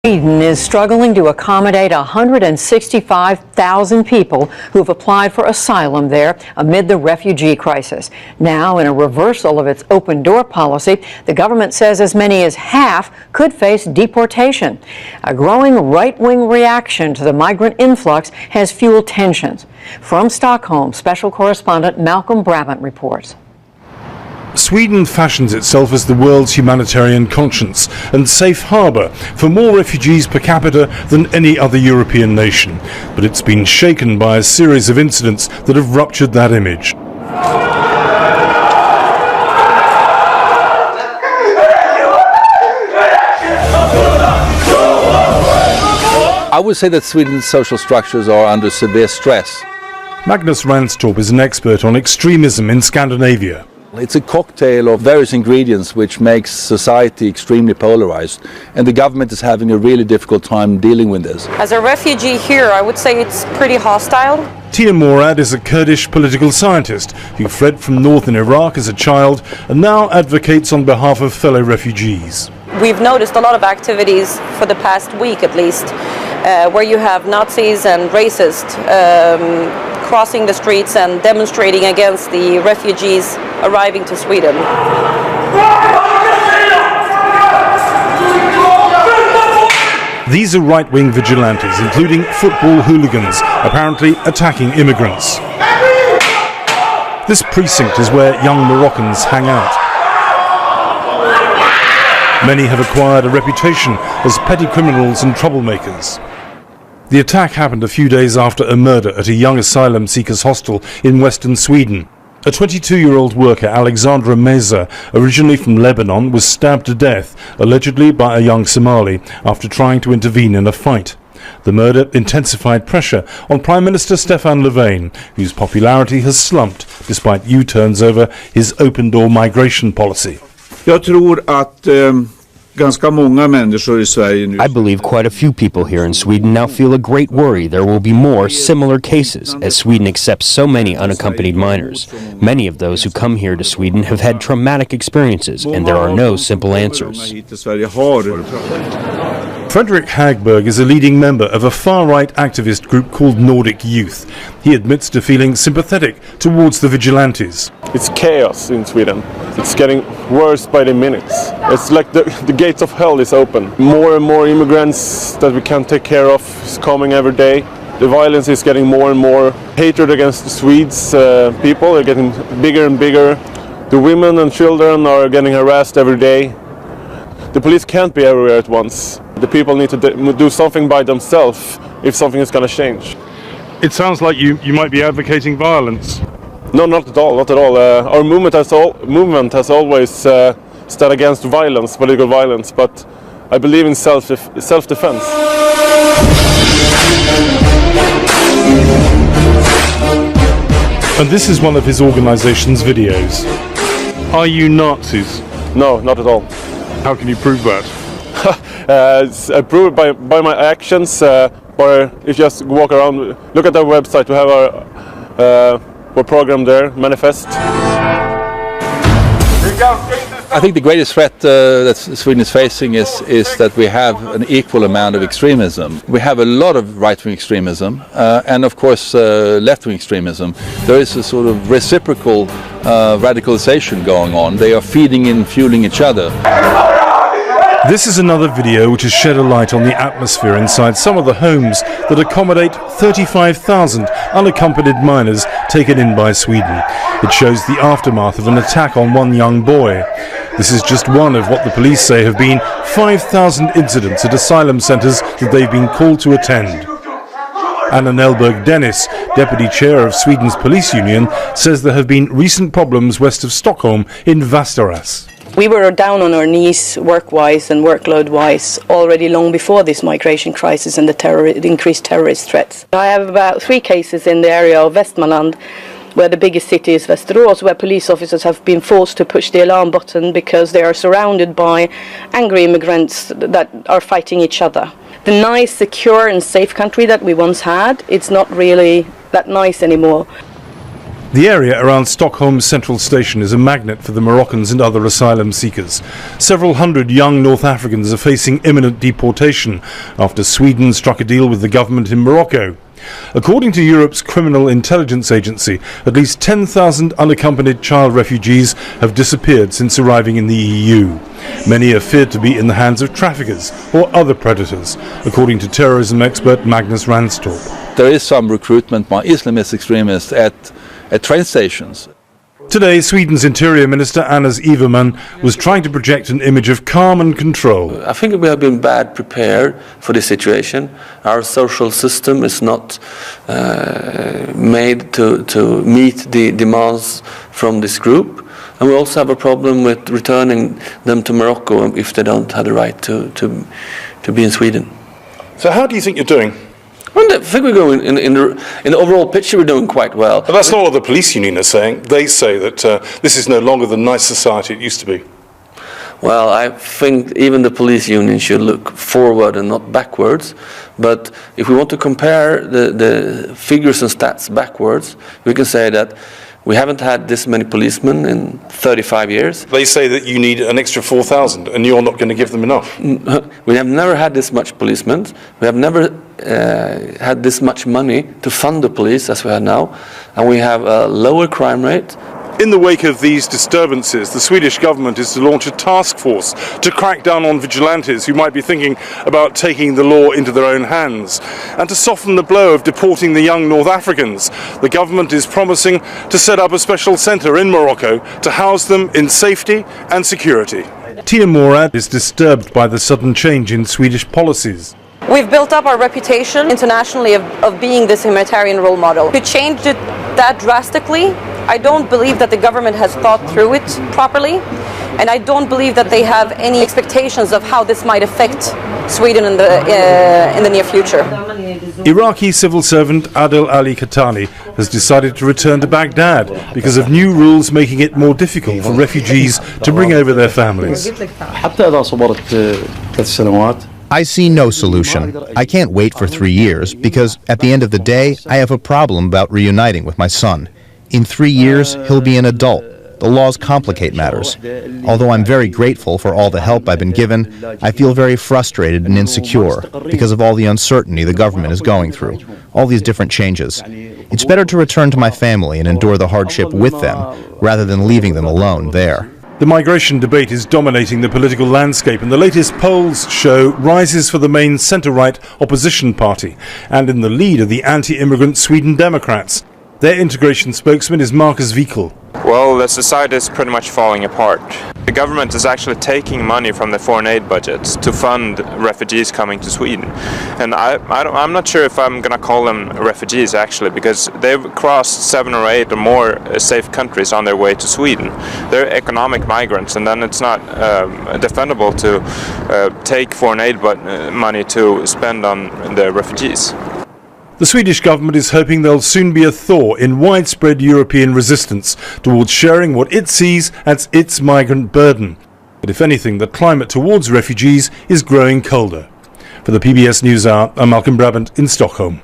Sweden is struggling to accommodate 165,000 people who have applied for asylum there amid the refugee crisis. Now, in a reversal of its open door policy, the government says as many as half could face deportation. A growing right-wing reaction to the migrant influx has fueled tensions. From Stockholm, special correspondent Malcolm Brabant reports. Sweden fashions itself as the world's humanitarian conscience and safe harbour for more refugees per capita than any other European nation. But it's been shaken by a series of incidents that have ruptured that image. I would say that Sweden's social structures are under severe stress. Magnus Ranstorp is an expert on extremism in Scandinavia. It's a cocktail of various ingredients which makes society extremely polarized, and the government is having a really difficult time dealing with this. As a refugee here, I would say it's pretty hostile. Tia Morad is a Kurdish political scientist who fled from northern Iraq as a child and now advocates on behalf of fellow refugees. We've noticed a lot of activities for the past week at least, where you have Nazis and racists crossing the streets and demonstrating against the refugees arriving to Sweden. These are right-wing vigilantes, including football hooligans, apparently attacking immigrants. This precinct is where young Moroccans hang out. Many have acquired a reputation as petty criminals and troublemakers. The attack happened a few days after a murder at a young asylum seekers hostel in western Sweden. A 22-year-old worker, Alexandra Meza, originally from Lebanon, was stabbed to death, allegedly by a young Somali, after trying to intervene in a fight. The murder intensified pressure on Prime Minister Stefan Löfven, whose popularity has slumped despite U-turns over his open-door migration policy. Jag tror att ganska många människor I Sverige nu. I believe quite a few people here in Sweden now feel a great worry there will be more similar cases as Sweden accepts so many unaccompanied minors. Many of those who come here to Sweden have had traumatic experiences and there are no simple answers. Fredrik Hagberg is a leading member of a far-right activist group called Nordic Youth. He admits to feeling sympathetic towards the vigilantes. It's chaos in Sweden. It's getting worse by the minutes. It's like the gates of hell is open. More and more immigrants that we can't take care of is coming every day. The violence is getting more and more. Hatred against the Swedes people are getting bigger and bigger. The women and children are getting harassed every day. The police can't be everywhere at once. The people need to do something by themselves if something is going to change. It sounds like you might be advocating violence. No, not at all. Not at all. Our movement has always stood against violence, political violence, but I believe in self-defense. And this is one of his organization's videos. Are you Nazis? No, not at all. How can you prove that? It's proved by my actions, or if you just walk around, look at our website, we have our program there, Manifest. I think the greatest threat that Sweden is facing is that we have an equal amount of extremism. We have a lot of right-wing extremism and of course left-wing extremism. There is a sort of reciprocal radicalization going on. They are feeding and fueling each other. This is another video which has shed a light on the atmosphere inside some of the homes that accommodate 35,000 unaccompanied minors taken in by Sweden. It shows the aftermath of an attack on one young boy. This is just one of what the police say have been 5,000 incidents at asylum centres that they've been called to attend. Anna Nelberg Dennis, deputy chair of Sweden's police union, says there have been recent problems west of Stockholm in Västerås. We were down on our knees work-wise and workload-wise already long before this migration crisis and the increased terrorist threats. I have about 3 cases in the area of Västmanland, where the biggest city is Västerås, where police officers have been forced to push the alarm button because they are surrounded by angry immigrants that are fighting each other. The nice, secure and safe country that we once had, it's not really that nice anymore. The area around Stockholm's central station is a magnet for the Moroccans and other asylum seekers. Several hundred young North Africans are facing imminent deportation after Sweden struck a deal with the government in Morocco. According to Europe's Criminal Intelligence Agency, at least 10,000 unaccompanied child refugees have disappeared since arriving in the EU. Many are feared to be in the hands of traffickers or other predators, according to terrorism expert Magnus Ranstorp. There is some recruitment by Islamist extremists at train stations. Today, Sweden's Interior Minister Anders Ygeman was trying to project an image of calm and control. I think we have been bad prepared for this situation. Our social system is not made to meet the demands from this group. And we also have a problem with returning them to Morocco if they don't have the right to be in Sweden. So how do you think you're doing? I think we're going in the overall picture. We're doing quite well. But that's not what the police union is saying. They say that this is no longer the nice society it used to be. Well, I think even the police union should look forward and not backwards. But if we want to compare the figures and stats backwards, we can say that we haven't had this many policemen in 35 years. They say that you need an extra 4,000 and you're not going to give them enough. We have never had this much policemen. We have never had this much money to fund the police as we have now. And we have a lower crime rate. In the wake of these disturbances, the Swedish government is to launch a task force to crack down on vigilantes who might be thinking about taking the law into their own hands. And to soften the blow of deporting the young North Africans, the government is promising to set up a special centre in Morocco to house them in safety and security. Tia Morad is disturbed by the sudden change in Swedish policies. We've built up our reputation internationally of being this humanitarian role model. To change it that drastically, I don't believe that the government has thought through it properly, and I don't believe that they have any expectations of how this might affect Sweden in the near future. Iraqi civil servant Adel Ali Khatani has decided to return to Baghdad because of new rules making it more difficult for refugees to bring over their families. I see no solution. I can't wait for 3 years because at the end of the day, I have a problem about reuniting with my son. In 3 years, he'll be an adult. The laws complicate matters. Although I'm very grateful for all the help I've been given, I feel very frustrated and insecure because of all the uncertainty the government is going through, all these different changes. It's better to return to my family and endure the hardship with them rather than leaving them alone there. The migration debate is dominating the political landscape, and the latest polls show rises for the main centre-right opposition party, and in the lead are the anti-immigrant Sweden Democrats. Their integration spokesman is Marcus Wiekel. Well, the society is pretty much falling apart. The government is actually taking money from the foreign aid budgets to fund refugees coming to Sweden. And I'm not sure if I'm going to call them refugees, actually, because they've crossed 7 or 8 or more safe countries on their way to Sweden. They're economic migrants, and then it's not defendable to take foreign aid money to spend on the refugees. The Swedish government is hoping there'll soon be a thaw in widespread European resistance towards sharing what it sees as its migrant burden. But if anything, the climate towards refugees is growing colder. For the PBS NewsHour, I'm Malcolm Brabant in Stockholm.